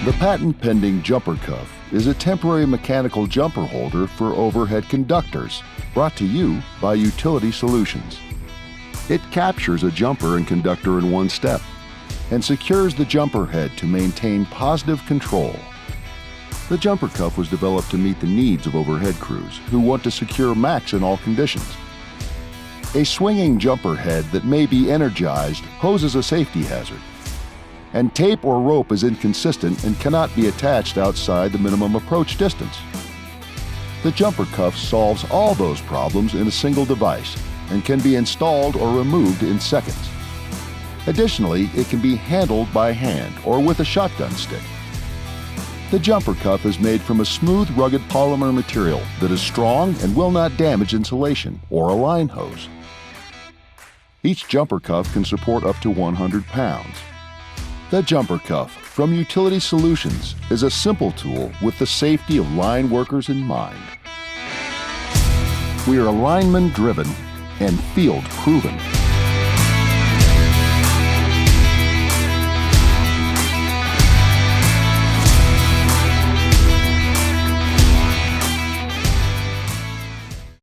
The patent-pending jumper cuff is a temporary mechanical jumper holder for overhead conductors, brought to you by Utility Solutions. It captures a jumper and conductor in one step and secures the jumper head to maintain positive control. The jumper cuff was developed to meet the needs of overhead crews who want to secure max in all conditions. A swinging jumper head that may be energized poses a safety hazard, and tape or rope is inconsistent and cannot be attached outside the minimum approach distance. The jumper cuff solves all those problems in a single device and can be installed or removed in seconds. Additionally, it can be handled by hand or with a shotgun stick. The jumper cuff is made from a smooth, rugged polymer material that is strong and will not damage insulation or a line hose. Each jumper cuff can support up to 100 pounds. The jumper cuff from Utility Solutions is a simple tool with the safety of line workers in mind. We are lineman-driven and field-proven.